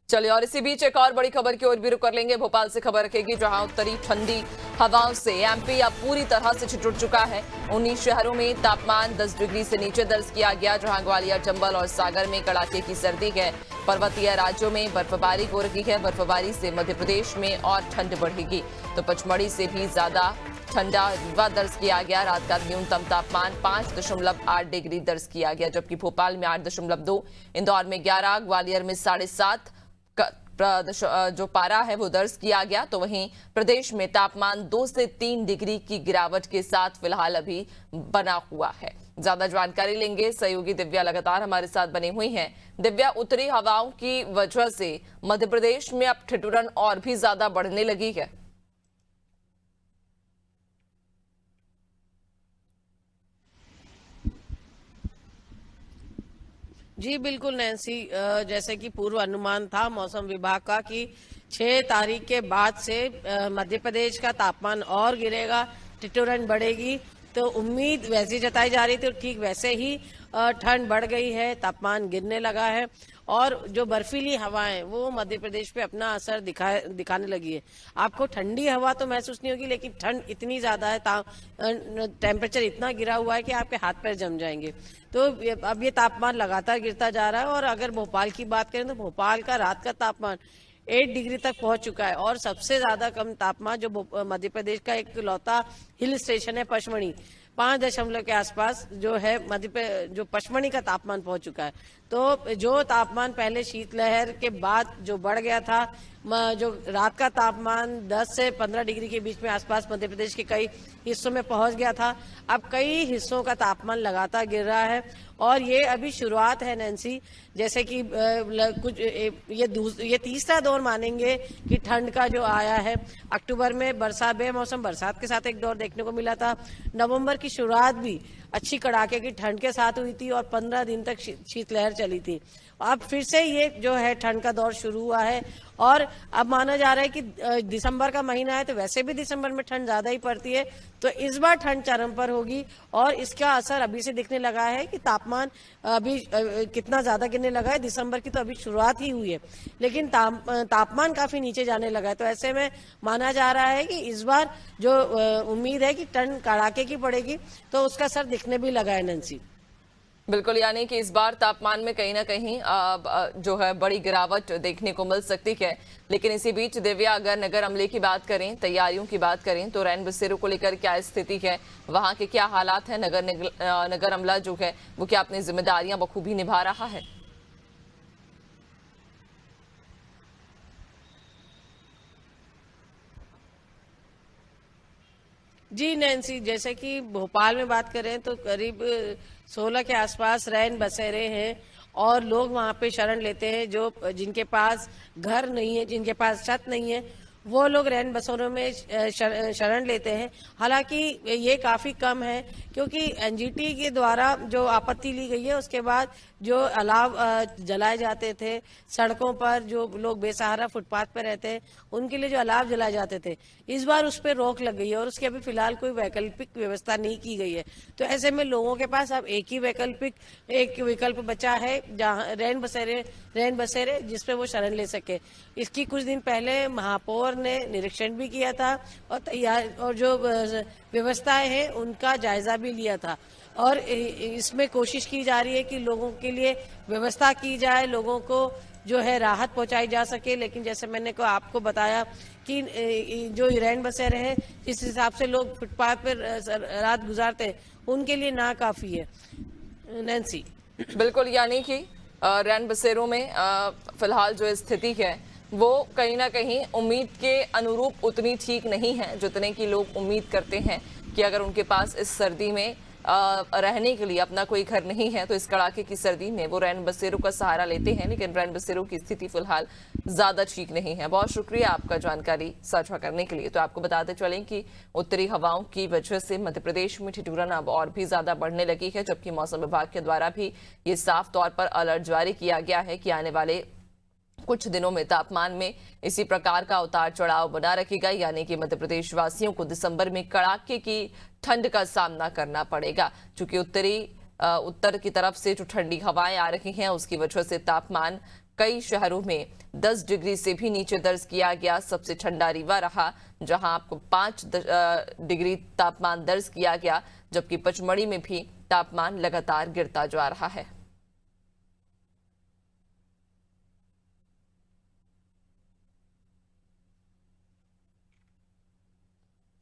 चलिए, और इसी बीच एक और बड़ी खबर की ओर भी रुख कर लेंगे। भोपाल से खबर रखेगी, जहां उत्तरी ठंडी हवाओं से एमपी अब पूरी तरह से ठिठुर चुका है। 19 शहरों में तापमान 10 डिग्री से नीचे दर्ज किया गया, जहां ग्वालियर, चंबल और सागर में कड़ाके की सर्दी है। पर्वतीय राज्यों में बर्फबारी हो रही है। बर्फबारी से मध्य प्रदेश में और ठंड बढ़ेगी, तो पचमढ़ी से भी ज्यादा ठंडा रीवा दर्ज किया गया। रात का न्यूनतम तापमान 5.8 डिग्री दर्ज किया गया, जबकि भोपाल में 8.2, इंदौर में 11, ग्वालियर में 7.5 जो पारा है वो दर्ज किया गया। तो वहीं प्रदेश में तापमान 2 से 3 डिग्री की गिरावट के साथ फिलहाल अभी बना हुआ है। ज्यादा जानकारी लेंगे, सहयोगी दिव्या लगातार हमारे साथ बनी हुई हैं। दिव्या, उत्तरी हवाओं की वजह से मध्य प्रदेश में अब ठिठुरन और भी ज्यादा बढ़ने लगी है। जी बिल्कुल नैन्सी, जैसे कि पूर्व अनुमान था मौसम विभाग का कि 6 तारीख के बाद से मध्य प्रदेश का तापमान और गिरेगा, ठिठुरन बढ़ेगी। तो उम्मीद वैसी जताई जा रही थी, ठीक वैसे ही ठंड बढ़ गई है, तापमान गिरने लगा है और जो बर्फीली हवाएं वो मध्य प्रदेश पे अपना असर दिखाने लगी है। आपको ठंडी हवा तो महसूस नहीं होगी, लेकिन ठंड इतनी ज्यादा है, टेम्परेचर इतना गिरा हुआ है कि आपके हाथ पैर जम जाएंगे। तो अब ये तापमान लगातार गिरता जा रहा है। और अगर भोपाल की बात करें तो भोपाल का रात का तापमान 8 डिग्री तक पहुंच चुका है और सबसे ज्यादा कम तापमान जो मध्य प्रदेश का एक लौता हिल स्टेशन है पचमढ़ी, 5 के आसपास जो है जो पचमढ़ी का तापमान पहुंच चुका है। तो जो तापमान पहले शीतलहर के बाद जो बढ़ गया था, जो रात का तापमान 10 से 15 डिग्री के बीच में आसपास मध्य प्रदेश के कई हिस्सों में पहुंच गया था, अब कई हिस्सों का तापमान लगातार गिर रहा है। और ये अभी शुरुआत है नैन्सी, जैसे कि कुछ ये तीसरा दौर मानेंगे कि ठंड का जो आया है। अक्टूबर में बेमौसम बरसात के साथ एक दौर देखने को मिला था। नवंबर की शुरुआत भी अच्छी कड़ाके की ठंड के साथ हुई थी और 15 दिन तक शीतलहर चली थी। अब फिर से ये जो है ठंड का दौर शुरू हुआ है और अब माना जा रहा है कि दिसंबर का महीना है, तो वैसे भी दिसंबर में ठंड ज्यादा ही पड़ती है, तो इस बार ठंड चरम पर होगी। और इसका असर अभी से दिखने लगा है कि तापमान अभी कितना ज्यादा गिरने लगा है। दिसंबर की तो अभी शुरुआत ही हुई है, लेकिन तापमान काफी नीचे जाने लगा है। तो ऐसे में माना जा रहा है कि इस बार जो उम्मीद है कि ठंड कड़ाके की पड़ेगी, तो उसका असर दिखने भी लगा है नैन्सी। बिल्कुल, यानी कि इस बार तापमान में कहीं ना कहीं जो है बड़ी गिरावट देखने को मिल सकती है। लेकिन इसी बीच दिव्या, अगर नगर अमले की बात करें, तैयारियों की बात करें, तो रैन बसेरों को लेकर क्या स्थिति है, वहां के क्या हालात हैं? नगर अमला जो है वो क्या अपनी जिम्मेदारियां बखूबी निभा रहा है? जी नैन्सी, जैसे कि भोपाल में बात करें तो करीब 16 के आसपास रैन बसेरे हैं और लोग वहां पे शरण लेते हैं। जो जिनके पास घर नहीं है, जिनके पास छत नहीं है, वो लोग रैन बसेरों में शरण लेते हैं। हालांकि ये काफी कम है, क्योंकि एनजीटी के द्वारा जो आपत्ति ली गई है उसके बाद जो अलाव जलाए जाते थे सड़कों पर, जो लोग बेसहारा फुटपाथ पर रहते हैं उनके लिए जो अलाव जलाए जाते थे, इस बार उस पर रोक लग गई है और उसकी अभी फिलहाल कोई वैकल्पिक व्यवस्था नहीं की गई है। तो ऐसे में लोगों के पास अब एक विकल्प बचा है, जहाँ रैन बसेरे जिसपे वो शरण ले सके। इसकी कुछ दिन पहले महापौर ने निरीक्षण भी किया था और जो व्यवस्थाएं हैं उनका जायजा भी लिया था। और इसमें कोशिश की जा रही है कि लोगों के लिए व्यवस्था की जाए, लोगों को जो है राहत पहुंचाई जा सके। लेकिन जैसे मैंने आपको बताया कि जो रैन बसेरे हैं, जिस हिसाब से लोग फुटपाथ पर रात गुजारते हैं, उनके लिए ना काफी है नैन्सी। बिल्कुल, यानी कि रैन बसेरों में फिलहाल जो स्थिति है वो कहीं ना कहीं उम्मीद के अनुरूप उतनी ठीक नहीं है, जितने की लोग उम्मीद करते हैं कि अगर उनके पास इस सर्दी में रहने के लिए अपना कोई घर नहीं है, तो इस कड़ाके की सर्दी में वो रैन बसेरों का सहारा लेते हैं। लेकिन रैन बसेरों की स्थिति फिलहाल ज्यादा ठीक नहीं है। बहुत शुक्रिया आपका जानकारी साझा करने के लिए। तो आपको बताते चलें कि उत्तरी हवाओं की वजह से मध्य प्रदेश में ठिठुरन अब और भी ज्यादा बढ़ने लगी है, जबकि मौसम विभाग के द्वारा भी ये साफ तौर पर अलर्ट जारी किया गया है कि आने वाले कुछ दिनों में तापमान में इसी प्रकार का उतार चढ़ाव बना रहेगा। यानी कि मध्य प्रदेश वासियों को दिसंबर में कड़ाके की ठंड का सामना करना पड़ेगा, क्योंकि उत्तर की तरफ से जो ठंडी हवाएं आ रही हैं उसकी वजह से तापमान कई शहरों में 10 डिग्री से भी नीचे दर्ज किया गया। सबसे ठंडा रीवा रहा, जहां आपको 5 डिग्री तापमान दर्ज किया गया, जबकि पचमढ़ी में भी तापमान लगातार गिरता जा रहा है।